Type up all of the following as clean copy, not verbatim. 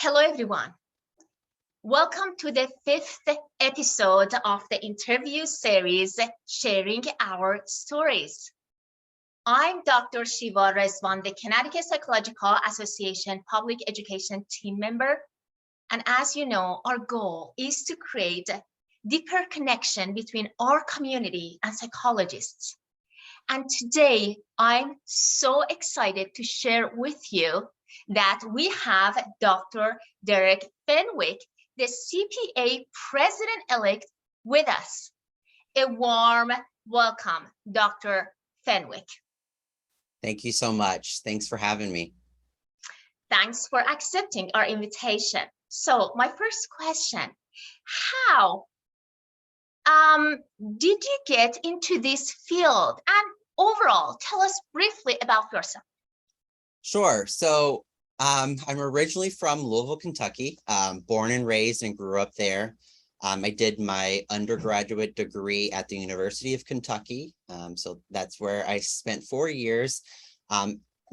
Hello, everyone. Welcome to the 5th episode of the interview series, Sharing Our Stories. I'm Dr. Shiva Rezvan, the Connecticut Psychological Association Public Education team member. And as you know, our goal is to create a deeper connection between our community and psychologists. And today, I'm so excited to share with you that we have Dr. Derek Fenwick, the CPA President-elect, with us. A warm welcome, Dr. Fenwick. Thank you so much. Thanks for having me. Thanks for accepting our invitation. So my first question, how did you get into this field? And overall, tell us briefly about yourself. Sure. So I'm originally from Louisville, Kentucky, born and raised and grew up there. I did my undergraduate degree at the University of Kentucky. So that's where I spent 4 years.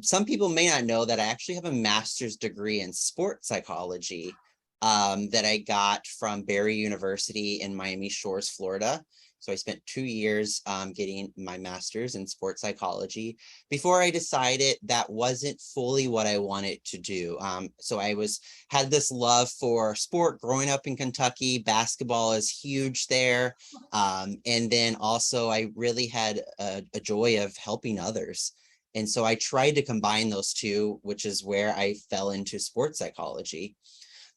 Some people may not know that I actually have a master's degree in sports psychology that I got from Barry University in Miami Shores, Florida. So I spent 2 years getting my master's in sports psychology before I decided that wasn't fully what I wanted to do. So I had this love for sport growing up in Kentucky. Basketball is huge there. And then also I really had a joy of helping others. And so I tried to combine those two, which is where I fell into sports psychology.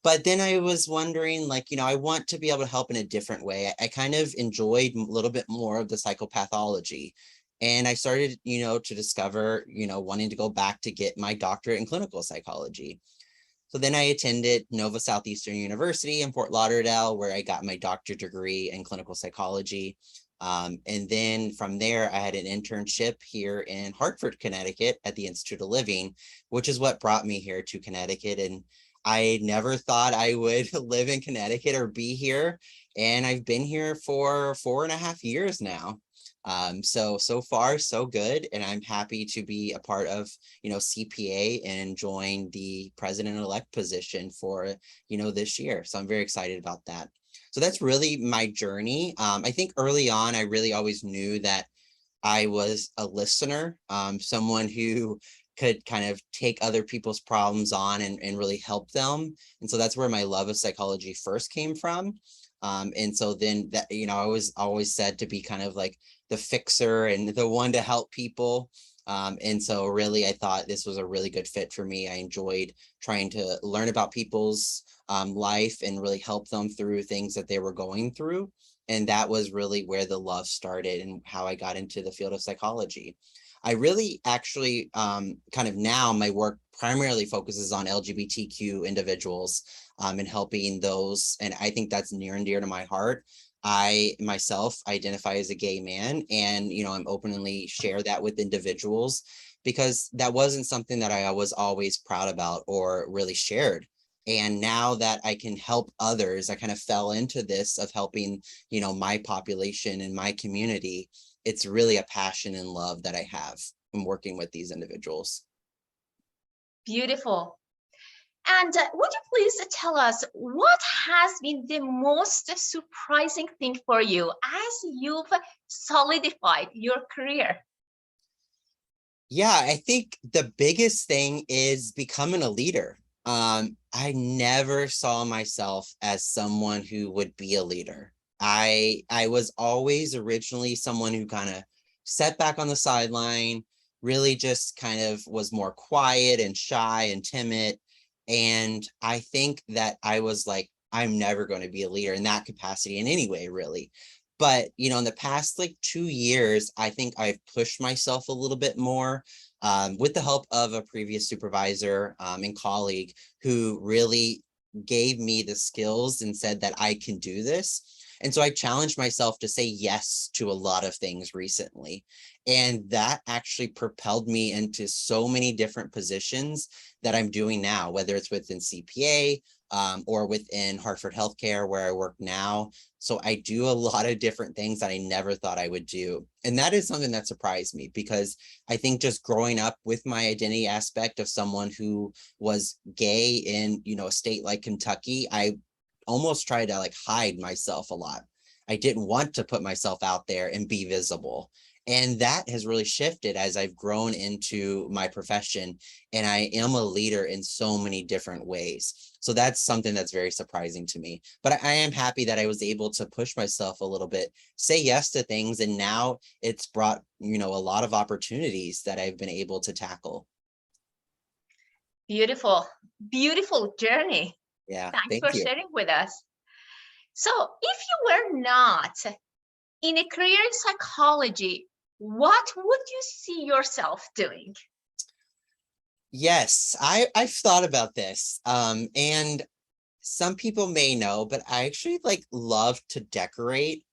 But then I was wondering, I want to be able to help in a different way. I kind of enjoyed a little bit more of the psychopathology. And I started, to discover, wanting to go back to get my doctorate in clinical psychology. So then I attended Nova Southeastern University in Fort Lauderdale, where I got my doctorate degree in clinical psychology. And then from there, I had an internship here in Hartford, Connecticut at the Institute of Living, which is what brought me here to Connecticut. And I never thought I would live in Connecticut or be here. And I've been here for 4.5 years now. So far, so good. And I'm happy to be a part of, CPA and join the president-elect position for, this year. So I'm very excited about that. So that's really my journey. I think early on, I really always knew that I was a listener, someone who could kind of take other people's problems on and really help them. And so that's where my love of psychology first came from. And so then that, I was always said to be kind of like the fixer and the one to help people. And so really, I thought this was a really good fit for me. I enjoyed trying to learn about people's life and really help them through things that they were going through. And that was really where the love started and how I got into the field of psychology. I really actually kind of now my work primarily focuses on LGBTQ individuals and helping those. And I think that's near and dear to my heart. I myself identify as a gay man and, I'm openly share that with individuals because that wasn't something that I was always proud about or really shared. And now that I can help others, I kind of fell into this of helping, my population and my community. It's really a passion and love that I have in working with these individuals. Beautiful. And would you please tell us what has been the most surprising thing for you as you've solidified your career? Yeah, I think the biggest thing is becoming a leader. I never saw myself as someone who would be a leader. I was always originally someone who kind of sat back on the sideline, really just kind of was more quiet and shy and timid. And I think that I was like, I'm never going to be a leader in that capacity in any way, really. But, in the past 2 years, I think I've pushed myself a little bit more with the help of a previous supervisor and colleague who really gave me the skills and said that I can do this. And so I challenged myself to say yes to a lot of things recently. And that actually propelled me into so many different positions that I'm doing now, whether it's within CPA, or within Hartford Healthcare where I work now. So I do a lot of different things that I never thought I would do. And that is something that surprised me, because I think just growing up with my identity aspect of someone who was gay in, a state like Kentucky, I almost tried to like hide myself a lot. I didn't want to put myself out there and be visible. And that has really shifted as I've grown into my profession, and I am a leader in so many different ways. So that's something that's very surprising to me. But I am happy that I was able to push myself a little bit, say yes to things, and now it's brought, a lot of opportunities that I've been able to tackle. Beautiful, beautiful journey. Yeah, Thanks thank for you. sharing with us. So if you were not in a career in psychology, what would you see yourself doing? Yes, I've thought about this. And some people may know, but I actually love to decorate.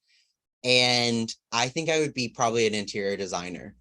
And I think I would be probably an interior designer.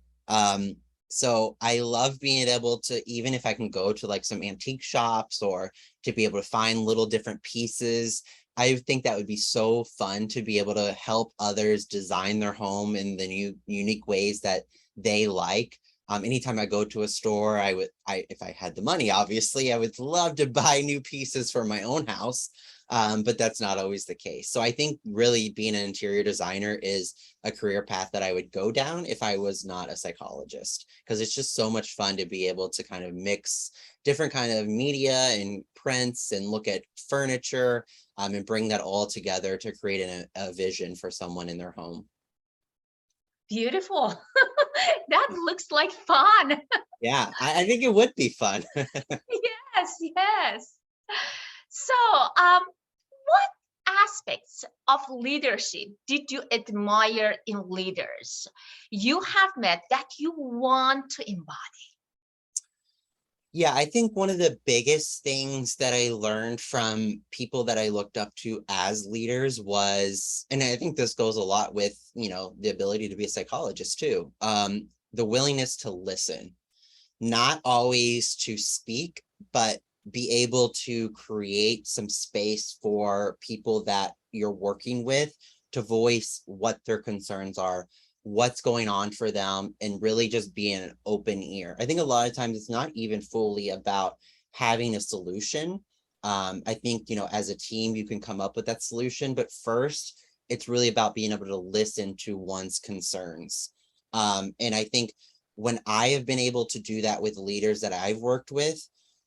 So I love being able to, even if I can go to some antique shops or to be able to find little different pieces, I think that would be so fun to be able to help others design their home in the unique ways that they like. Anytime I go to a store, if I had the money, obviously, I would love to buy new pieces for my own house. But that's not always the case. So I think really being an interior designer is a career path that I would go down if I was not a psychologist, because it's just so much fun to be able to kind of mix different kind of media and prints and look at furniture, and bring that all together to create a vision for someone in their home. Beautiful. That looks like fun. Yeah, I think it would be fun. Yes, yes. So, what aspects of leadership did you admire in leaders you have met that you want to embody? Yeah, I think one of the biggest things that I learned from people that I looked up to as leaders was, and I think this goes a lot with, the ability to be a psychologist too, the willingness to listen, not always to speak, but be able to create some space for people that you're working with to voice what their concerns are, what's going on for them, and really just be an open ear. I think a lot of times it's not even fully about having a solution. I think, as a team, you can come up with that solution, but first, it's really about being able to listen to one's concerns. And I think when I have been able to do that with leaders that I've worked with,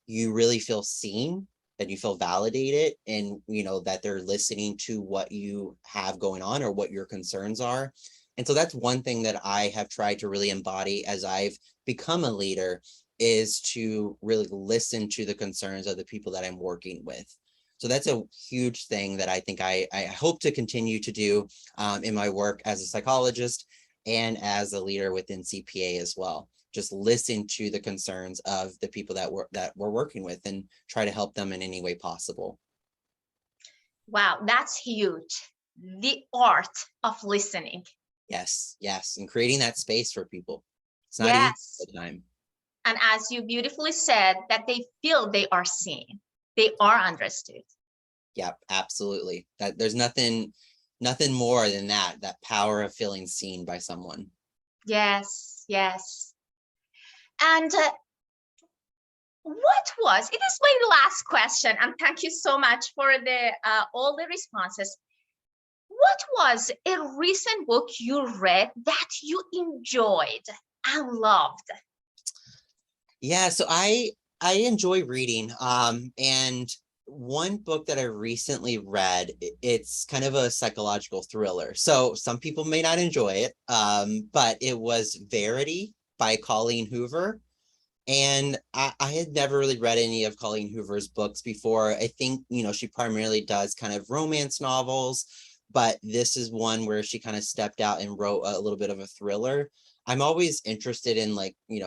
you really feel seen and you feel validated, and that they're listening to what you have going on or what your concerns are. And so that's one thing that I have tried to really embody as I've become a leader, is to really listen to the concerns of the people that I'm working with. So that's a huge thing that I think I hope to continue to do in my work as a psychologist and as a leader within CPA as well. Just listen to the concerns of the people that we're working with and try to help them in any way possible. Wow, that's huge. The art of listening. Yes, yes, and creating that space for people. It's not easy Yes. all the time. And as you beautifully said, that they feel they are seen, they are understood. Yeah, absolutely. That there's nothing more than that power of feeling seen by someone. Yes, yes. And it is my last question, and thank you so much for the all the responses. What was a recent book you read that you enjoyed and loved? Yeah, so I enjoy reading. And one book that I recently read, it's kind of a psychological thriller. So some people may not enjoy it, but it was Verity by Colleen Hoover. And I had never really read any of Colleen Hoover's books before. I think, she primarily does kind of romance novels, but this is one where she kind of stepped out and wrote a little bit of a thriller. I'm always interested in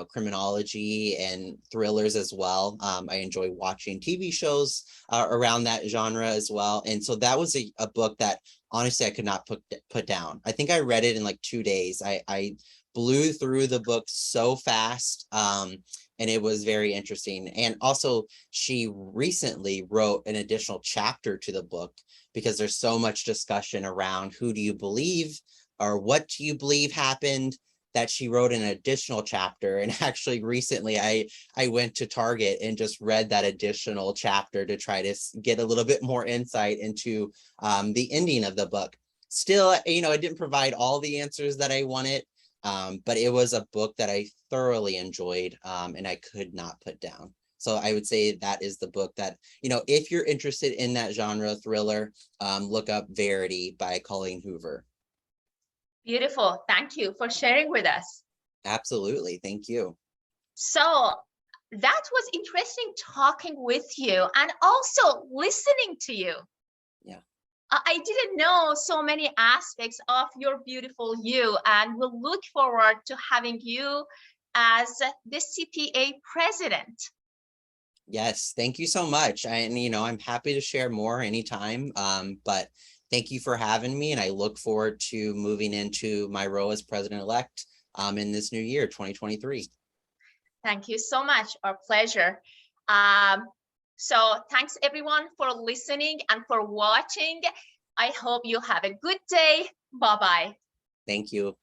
criminology and thrillers as well. I enjoy watching TV shows around that genre as well. And so that was a book that honestly I could not put down. I think I read it in 2 days. I blew through the book so fast. And it was very interesting. And also, she recently wrote an additional chapter to the book because there's so much discussion around who do you believe or what do you believe happened, that she wrote an additional chapter. And actually recently I went to Target and just read that additional chapter to try to get a little bit more insight into the ending of the book. Still, you know, it didn't provide all the answers that I wanted, but it was a book that I thoroughly enjoyed, and I could not put down. So I would say that is the book that, you know, if you're interested in that genre thriller, look up Verity by Colleen Hoover. Beautiful. Thank you for sharing with us. Absolutely. Thank you. So that was interesting talking with you and also listening to you. Yeah. I didn't know so many aspects of your beautiful you, and we'll look forward to having you as the CPA president. Yes, thank you so much. And, you know, I'm happy to share more anytime, but thank you for having me. And I look forward to moving into my role as president-elect in this new year, 2023. Thank you so much. Our pleasure. So thanks everyone for listening and for watching. I hope you have a good day. Bye-bye. Thank you.